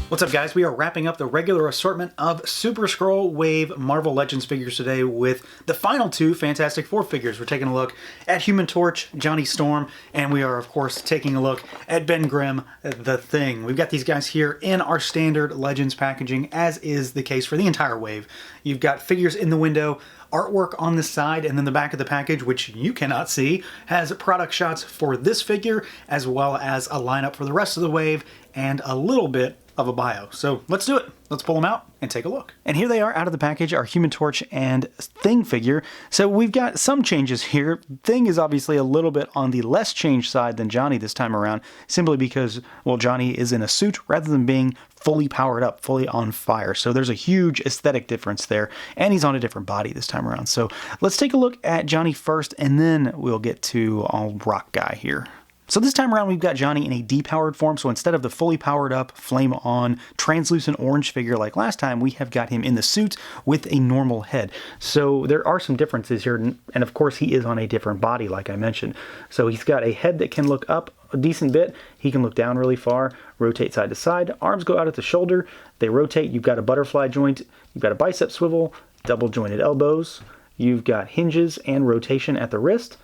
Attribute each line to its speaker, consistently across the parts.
Speaker 1: What's up, guys? We are wrapping up the regular assortment of Super Skrull Wave Marvel Legends figures today with the final two Fantastic Four figures. We're taking a look at Human Torch, Johnny Storm, and we are, of course, taking a look at Ben Grimm, the Thing. We've got these guys here in our standard Legends packaging, as is the case for the entire wave. You've got figures in the window, artwork on the side, and then the back of the package, which you cannot see, has product shots for this figure, as well as a lineup for the rest of the wave, and a little bit of a bio. So let's do it. Let's pull them out and take a look. And here they are out of the package, our Human Torch and Thing figure. So we've got some changes here. Thing is obviously a little bit on the less changed side than Johnny this time around, simply because, well, Johnny is in a suit rather than being fully powered up, fully on fire. So there's a huge aesthetic difference there, and he's on a different body this time around. So let's take a look at Johnny first, and then we'll get to all rock guy here. So this time around, we've got Johnny in a depowered form, so instead of the fully powered up, flame on, translucent orange figure like last time, we have got him in the suit with a normal head. So there are some differences here, and of course he is on a different body, like I mentioned. So he's got a head that can look up a decent bit, he can look down really far, rotate side to side, arms go out at the shoulder, they rotate, you've got a butterfly joint, you've got a bicep swivel, double jointed elbows, you've got hinges and rotation at the wrist,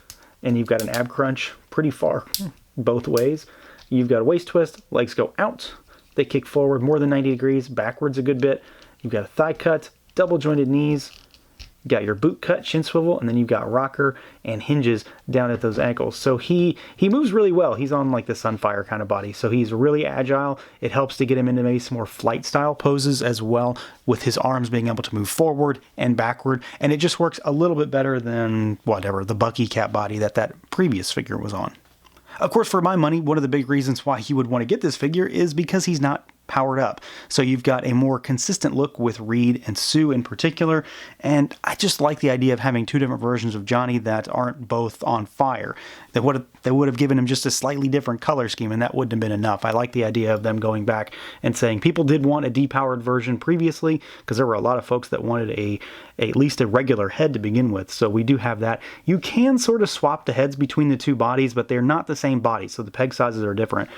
Speaker 1: and you've got an ab crunch pretty far both ways. You've got a waist twist, legs go out, they kick forward more than 90 degrees, backwards a good bit. You've got a thigh cut, double jointed knees, you got your boot cut, shin swivel, and then you've got rocker and hinges down at those ankles. So he moves really well. He's on like the Sunfire kind of body, so he's really agile. It helps to get him into maybe some more flight style poses as well, with his arms being able to move forward and backward, and it just works a little bit better than whatever the Bucky Cat body that previous figure was on. Of course, for my money, one of the big reasons why you would want to get this figure is because he's not powered up. So you've got a more consistent look with Reed and Sue in particular, and I just like the idea of having two different versions of Johnny that aren't both on fire. They would have given him just a slightly different color scheme, and that wouldn't have been enough. I like the idea of them going back and saying people did want a depowered version previously, because there were a lot of folks that wanted at least a regular head to begin with. So we do have that. You can sort of swap the heads between the two bodies, but they're not the same body, so the peg sizes are different.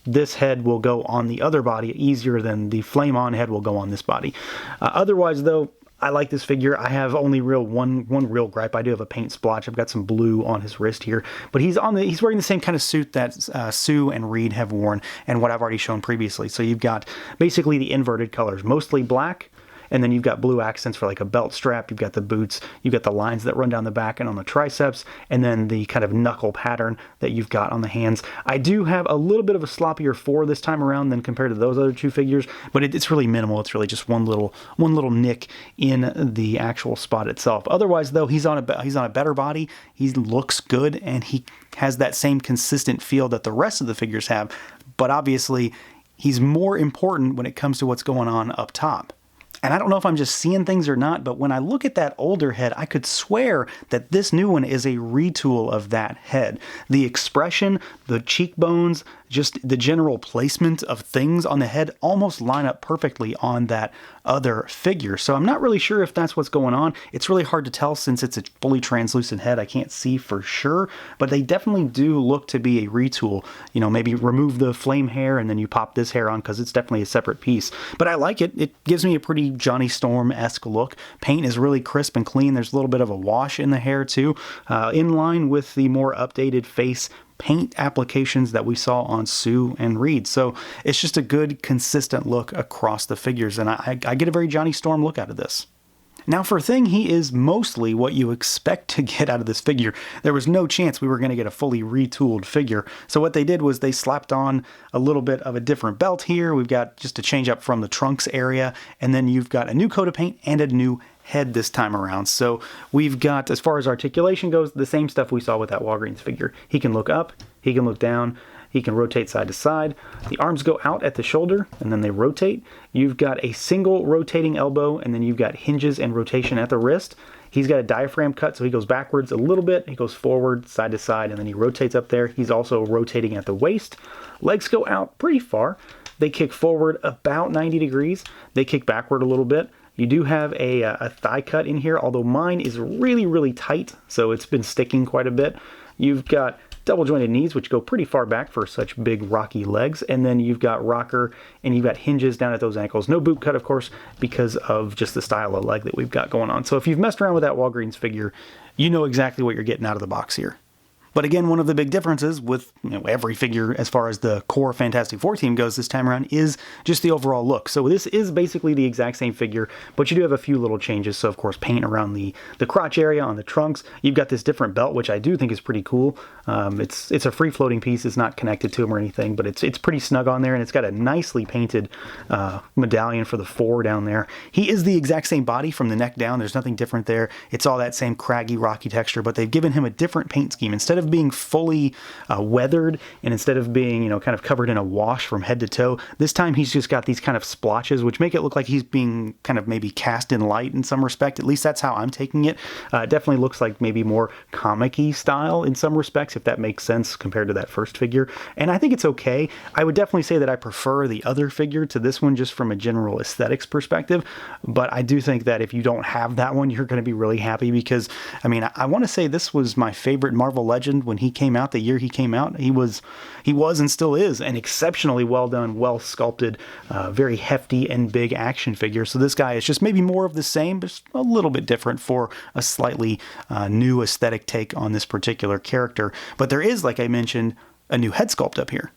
Speaker 1: This head will go on the other body easier than the flame on head will go on this body. Otherwise, though, I like this figure. I have only one real gripe. I do have a paint splotch. I've got some blue on his wrist here, but he's wearing the same kind of suit that Sue and Reed have worn, and what I've already shown previously. So you've got basically the inverted colors, mostly black, and then you've got blue accents for like a belt strap, you've got the boots, you've got the lines that run down the back and on the triceps, and then the kind of knuckle pattern that you've got on the hands. I do have a little bit of a sloppier 4 this time around than compared to those other two figures, but it's really minimal. It's really just one little nick in the actual spot itself. Otherwise, though, he's on a better body, he looks good, and he has that same consistent feel that the rest of the figures have, but obviously he's more important when it comes to what's going on up top. And I don't know if I'm just seeing things or not, but when I look at that older head, I could swear that this new one is a retool of that head. The expression, the cheekbones, just the general placement of things on the head almost line up perfectly on that other figure. So I'm not really sure if that's what's going on. It's really hard to tell since it's a fully translucent head. I can't see for sure, but they definitely do look to be a retool. You know, maybe remove the flame hair and then you pop this hair on, because it's definitely a separate piece. But I like it. It gives me a pretty Johnny Storm-esque look. Paint is really crisp and clean. There's a little bit of a wash in the hair too, in line with the more updated face paint applications that we saw on Sue and Reed. So it's just a good, consistent look across the figures, and I get a very Johnny Storm look out of this. Now for Thing, he is mostly what you expect to get out of this figure. There was no chance we were going to get a fully retooled figure. So what they did was they slapped on a little bit of a different belt here. We've got just a change up from the trunks area, and then you've got a new coat of paint and a new head this time around. So we've got, as far as articulation goes, the same stuff we saw with that Walgreens figure. He can look up, he can look down, he can rotate side to side. The arms go out at the shoulder and then they rotate. You've got a single rotating elbow, and then you've got hinges and rotation at the wrist. He's got a diaphragm cut, so he goes backwards a little bit, he goes forward, side to side, and then he rotates up there. He's also rotating at the waist. Legs go out pretty far. They kick forward about 90 degrees. They kick backward a little bit. You do have a thigh cut in here, although mine is really, really tight, so it's been sticking quite a bit. You've got double jointed knees, which go pretty far back for such big rocky legs. And then you've got rocker and you've got hinges down at those ankles. No boot cut, of course, because of just the style of leg that we've got going on. So if you've messed around with that Walgreens figure, you know exactly what you're getting out of the box here. But again, one of the big differences with every figure as far as the core Fantastic Four team goes this time around is just the overall look. So this is basically the exact same figure, but you do have a few little changes. So of course, paint around the crotch area on the trunks. You've got this different belt, which I do think is pretty cool. It's a free floating piece. It's not connected to him or anything, but it's pretty snug on there, and it's got a nicely painted medallion for the 4 down there. He is the exact same body from the neck down. There's nothing different there. It's all that same craggy, rocky texture, but they've given him a different paint scheme. Instead of being fully weathered and instead of being, kind of covered in a wash from head to toe, this time he's just got these kind of splotches, which make it look like he's being kind of maybe cast in light in some respect. At least that's how I'm taking it. It definitely looks like maybe more comic-y style in some respects, if that makes sense compared to that first figure. And I think it's okay. I would definitely say that I prefer the other figure to this one just from a general aesthetics perspective. But I do think that if you don't have that one, you're going to be really happy because, I want to say this was my favorite Marvel Legend when he came out, the year he came out. He was and still is an exceptionally well done, well sculpted, very hefty and big action figure. So this guy is just maybe more of the same, but a little bit different for a slightly new aesthetic take on this particular character. But there is, like I mentioned, a new head sculpt up here.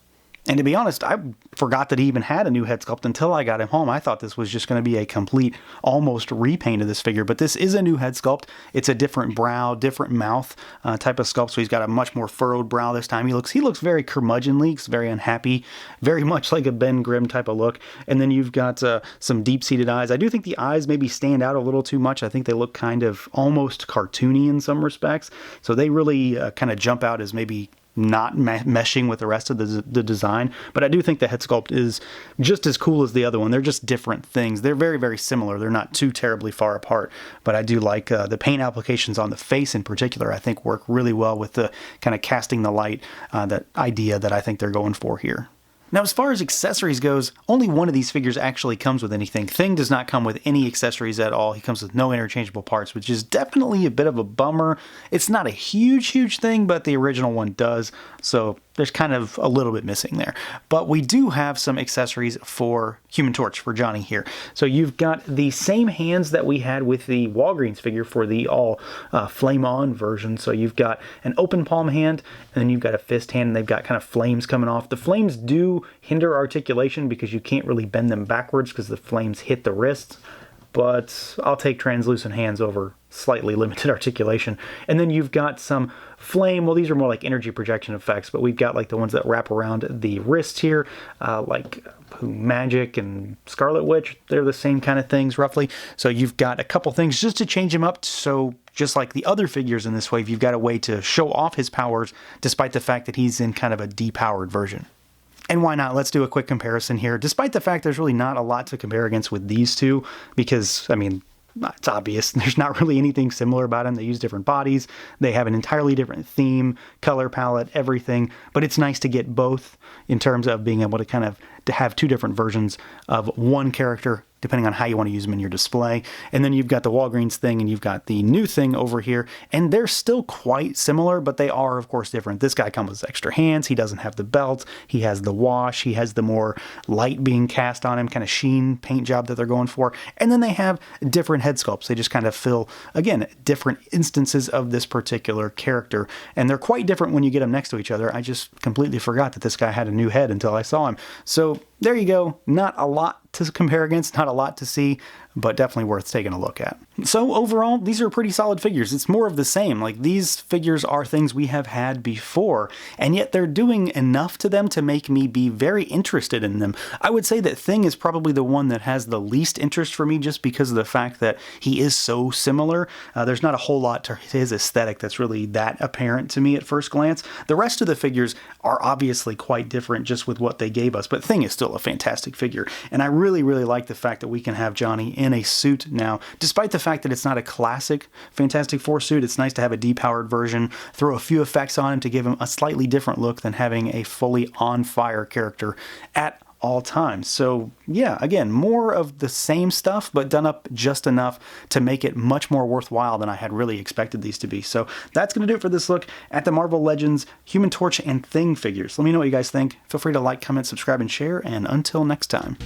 Speaker 1: And to be honest, I forgot that he even had a new head sculpt until I got him home. I thought this was just going to be a complete, almost repaint of this figure. But this is a new head sculpt. It's a different brow, different mouth type of sculpt. So he's got a much more furrowed brow this time. He looks very curmudgeonly. He's very unhappy. Very much like a Ben Grimm type of look. And then you've got some deep-seated eyes. I do think the eyes maybe stand out a little too much. I think they look kind of almost cartoony in some respects. So they really kind of jump out as maybe not meshing with the rest of the design. But I do think the head sculpt is just as cool as the other one. They're just different things. They're very, very similar. They're not too terribly far apart. But I do like the paint applications on the face in particular, I think work really well with the kind of casting the light, that idea that I think they're going for here. Now, as far as accessories goes, only one of these figures actually comes with anything. Thing does not come with any accessories at all. He comes with no interchangeable parts, which is definitely a bit of a bummer. It's not a huge thing, but the original one does, so there's kind of a little bit missing there. But we do have some accessories for Human Torch, for Johnny here. So you've got the same hands that we had with the Walgreens figure for the all flame on version. So you've got an open palm hand, and then you've got a fist hand, and they've got kind of flames coming off. The flames do hinder articulation because you can't really bend them backwards because the flames hit the wrists. But I'll take translucent hands over slightly limited articulation. And then you've got some flame. Well, these are more like energy projection effects, but we've got like the ones that wrap around the wrist here, like Magic and Scarlet Witch. They're the same kind of things roughly. So you've got a couple things just to change them up. So just like the other figures in this wave, you've got a way to show off his powers despite the fact that he's in kind of a depowered version. And why not? Let's do a quick comparison here. Despite the fact there's really not a lot to compare against with these two, because, it's obvious. There's not really anything similar about them. They use different bodies. They have an entirely different theme, color palette, everything. But it's nice to get both in terms of being able to kind of to have two different versions of one character, depending on how you want to use them in your display. And then you've got the Walgreens thing, and you've got the new thing over here. And they're still quite similar, but they are, of course, different. This guy comes with extra hands. He doesn't have the belt. He has the wash. He has the more light being cast on him, kind of sheen paint job that they're going for. And then they have different head sculpts. They just kind of fill, again, different instances of this particular character. And they're quite different when you get them next to each other. I just completely forgot that this guy had a new head until I saw him. So there you go. Not a lot to compare against, not a lot to see, but definitely worth taking a look at. So overall, these are pretty solid figures. It's more of the same. Like, these figures are things we have had before, and yet they're doing enough to them to make me be very interested in them. I would say that Thing is probably the one that has the least interest for me, just because of the fact that he is so similar. There's not a whole lot to his aesthetic that's really that apparent to me at first glance. The rest of the figures are obviously quite different just with what they gave us, but Thing is still a fantastic figure, and I really like the fact that we can have Johnny in a suit now, despite the fact that it's not a classic Fantastic Four suit. It's nice to have a depowered version, throw a few effects on him to give him a slightly different look than having a fully on fire character at all time. So yeah, again, more of the same stuff, but done up just enough to make it much more worthwhile than I had really expected these to be. So that's going to do it for this look at the Marvel Legends Human Torch and Thing figures. Let me know what you guys think. Feel free to like, comment, subscribe, and share, and until next time.